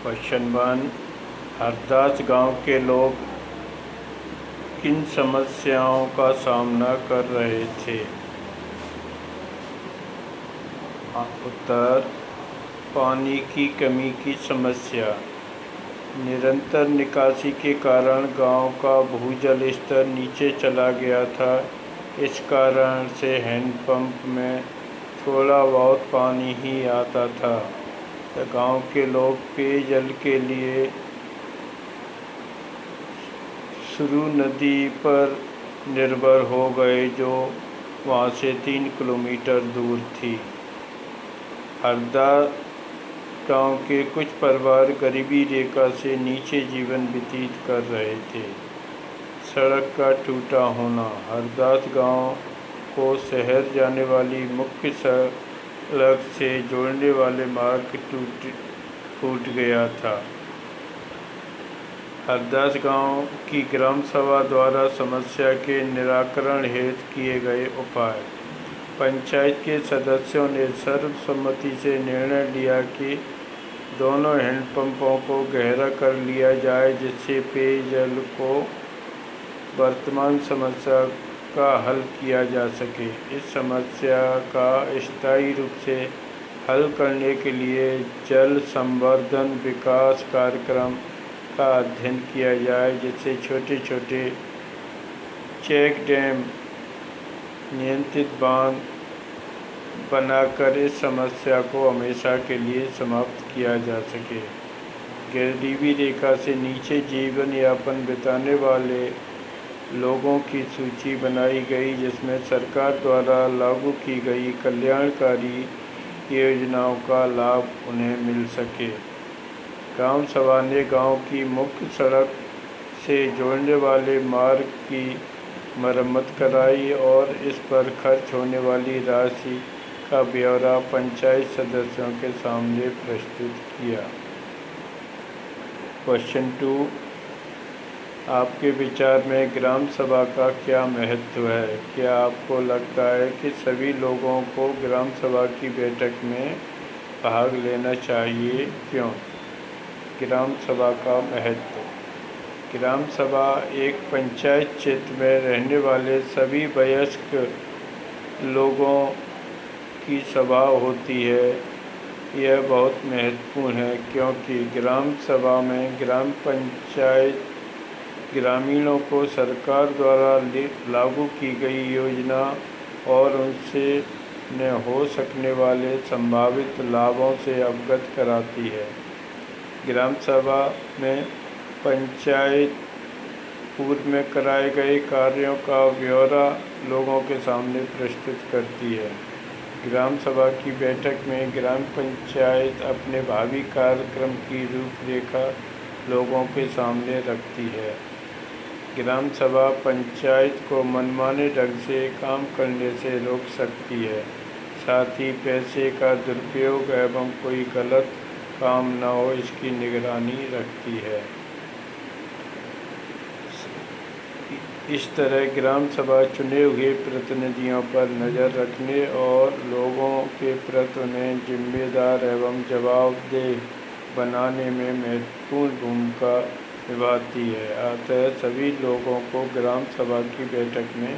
Question 1। Hardas गांव के लोग किन समस्याओं का सामना कर रहे थे? उत्तर, पानी की कमी की समस्या। निरंतर निकासी के कारण गांव का भूजल स्तर नीचे चला गया था। इस कारण से हैंडपंप में थोड़ा बहुत पानी ही आता था। गांव के लोग पेयजल के लिए सुरु नदी पर निर्भर हो गए, जो वहां से 3 किलोमीटर दूर थी। हरदा गांव के कुछ परिवार गरीबी रेखा से नीचे जीवन व्यतीत कर रहे थे। सड़क का टूटा होना। हरदास गांव को शहर जाने वाली मुख्य सड़क से जोड़ने वाले मार्ग टूट गया था। हरदास गांव की ग्राम सभा द्वारा समस्या के निराकरण हेतु किए गए उपाय। पंचायत के सदस्यों ने सर्वसम्मति से निर्णय लिया कि दोनों हैंडपंपों को गहरा कर लिया जाए, जिससे पेयजल को वर्तमान समस्या का हल किया जा सके। इस समस्या का स्थायी रूप से हल करने के लिए जल संवर्धन विकास कार्यक्रम का अध्ययन किया जाए, जिससे छोटे छोटे चेक डैम, नियंत्रित बांध बनाकर इस समस्या को हमेशा के लिए समाप्त किया जा सके। गरीबी रेखा से नीचे जीवन यापन बिताने वाले लोगों की सूची बनाई गई, जिसमें सरकार द्वारा लागू की गई कल्याणकारी योजनाओं का लाभ उन्हें मिल सके। ग्राम सभा ने गांव की मुख्य सड़क से जोड़ने वाले मार्ग की मरम्मत कराई और इस पर खर्च होने वाली राशि का ब्यौरा पंचायत सदस्यों के सामने प्रस्तुत किया। क्वेश्चन 2। आपके विचार में ग्राम सभा का क्या महत्व है? क्या आपको लगता है कि सभी लोगों को ग्राम सभा की बैठक में भाग लेना चाहिए? क्यों? ग्राम सभा का महत्व। ग्राम सभा एक पंचायत क्षेत्र में रहने वाले सभी वयस्क लोगों की सभा होती है। यह बहुत महत्वपूर्ण है, क्योंकि ग्राम सभा में ग्राम पंचायत ग्रामीणों को सरकार द्वारा लागू की गई योजना और उनसे न हो सकने वाले संभावित लाभों से अवगत कराती है। ग्राम सभा में पंचायत पूर्व में कराए गए कार्यों का ब्यौरा लोगों के सामने प्रस्तुत करती है। ग्राम सभा की बैठक में ग्राम पंचायत अपने भावी कार्यक्रम की रूपरेखा लोगों के सामने रखती है। ग्राम सभा पंचायत को मनमाने ढंग से काम करने से रोक सकती है, साथ ही पैसे का दुरुपयोग एवं कोई गलत काम न हो, इसकी निगरानी रखती है। इस तरह ग्राम सभा चुने हुए प्रतिनिधियों पर नज़र रखने और लोगों के प्रति उन्हें जिम्मेदार एवं जवाबदेह बनाने में महत्वपूर्ण भूमिका निभाती है। अतः सभी लोगों को ग्राम सभा की बैठक में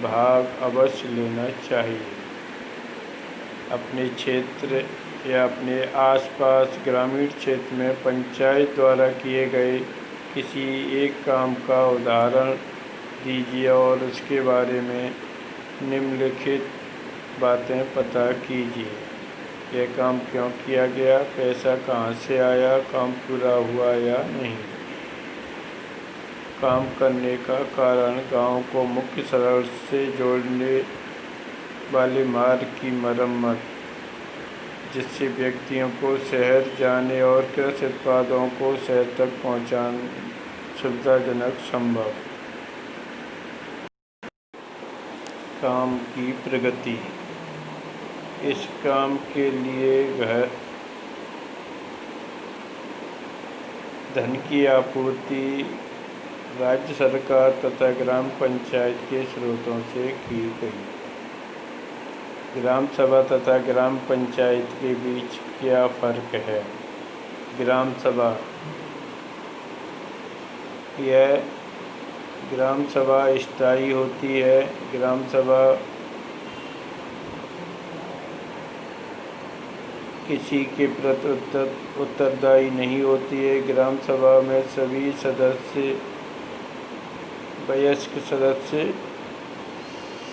भाग अवश्य लेना चाहिए। अपने क्षेत्र या अपने आसपास ग्रामीण क्षेत्र में पंचायत द्वारा किए गए किसी एक काम का उदाहरण दीजिए और उसके बारे में निम्नलिखित बातें पता कीजिए। यह काम क्यों किया गया, पैसा कहाँ से आया, काम पूरा हुआ या नहीं, काम करने का कारण, गांव को मुख्य सड़क से जोड़ने वाले मार्ग की मरम्मत, जिससे व्यक्तियों को शहर जाने और कृषि उत्पादों को शहर तक पहुंचाना सुविधाजनक संभव। काम की प्रगति। इस काम के लिए धन की आपूर्ति राज्य सरकार तथा ग्राम पंचायत के स्रोतों से की गई। ग्राम सभा तथा ग्राम पंचायत के बीच क्या फ़र्क है? ग्राम सभा। यह ग्राम सभा स्थायी होती है। ग्राम सभा किसी के प्रति उत्तरदायी नहीं होती है। ग्राम सभा में सभी सदस्य वयस्क सदस्य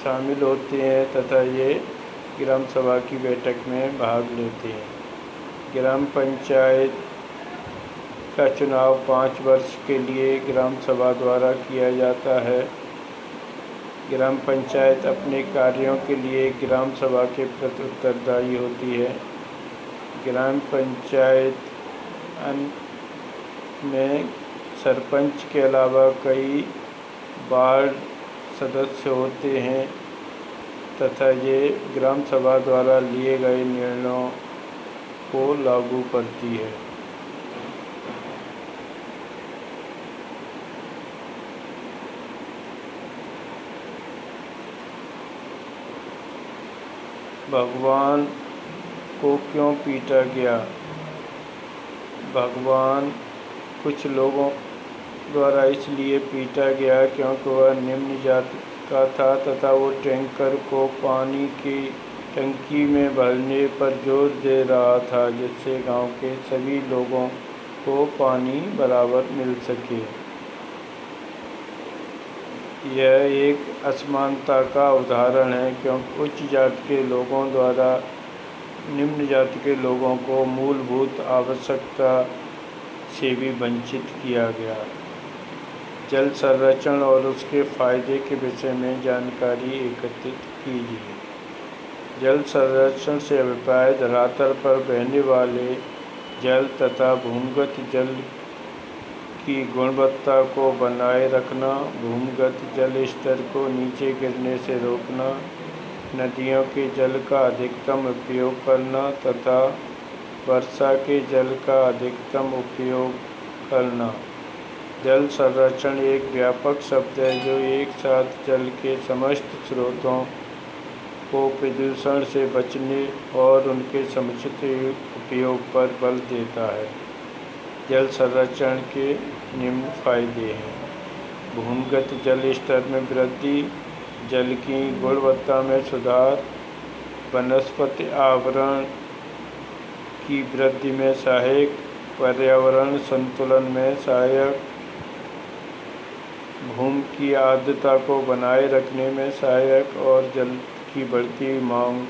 शामिल होते हैं तथा ये ग्राम सभा की बैठक में भाग लेते हैं। ग्राम पंचायत का चुनाव 5 वर्ष के लिए ग्राम सभा द्वारा किया जाता है। ग्राम पंचायत अपने कार्यों के लिए ग्राम सभा के प्रति उत्तरदायी होती है। ग्राम पंचायत में सरपंच के अलावा कई वार्ड सदस्य होते हैं तथा ये ग्राम सभा द्वारा लिए गए निर्णयों को लागू करती है। भगवान को क्यों पीटा गया? भगवान कुछ लोगों द्वारा इसलिए पीटा गया क्योंकि वह निम्न जाति का था तथा वो टैंकर को पानी की टंकी में भरने पर जोर दे रहा था जिससे गांव के सभी लोगों को पानी बराबर मिल सके। यह एक असमानता का उदाहरण है क्योंकि उच्च जाति के लोगों द्वारा निम्न जाति के लोगों को मूलभूत आवश्यकता से भी वंचित किया गया। जल संरक्षण और उसके फायदे के विषय में जानकारी एकत्रित कीजिए। जल संरक्षण से अभिप्राय धरातल पर बहने वाले जल तथा भूमिगत जल की गुणवत्ता को बनाए रखना, भूमिगत जल स्तर को नीचे गिरने से रोकना, नदियों के जल का अधिकतम उपयोग करना तथा वर्षा के जल का अधिकतम उपयोग करना। जल संरक्षण एक व्यापक शब्द है जो एक साथ जल के समस्त स्रोतों को प्रदूषण से बचने और उनके समुचित उपयोग पर बल देता है। जल संरक्षण के निम्न फायदे हैं। भूमिगत जल स्तर में वृद्धि, जल की गुणवत्ता में सुधार, वनस्पति आवरण की वृद्धि में सहायक, पर्यावरण संतुलन में सहायक, भूमि की आर्द्रता को बनाए रखने में सहायक और जल की बढ़ती मांग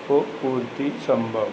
को पूर्ति संभव।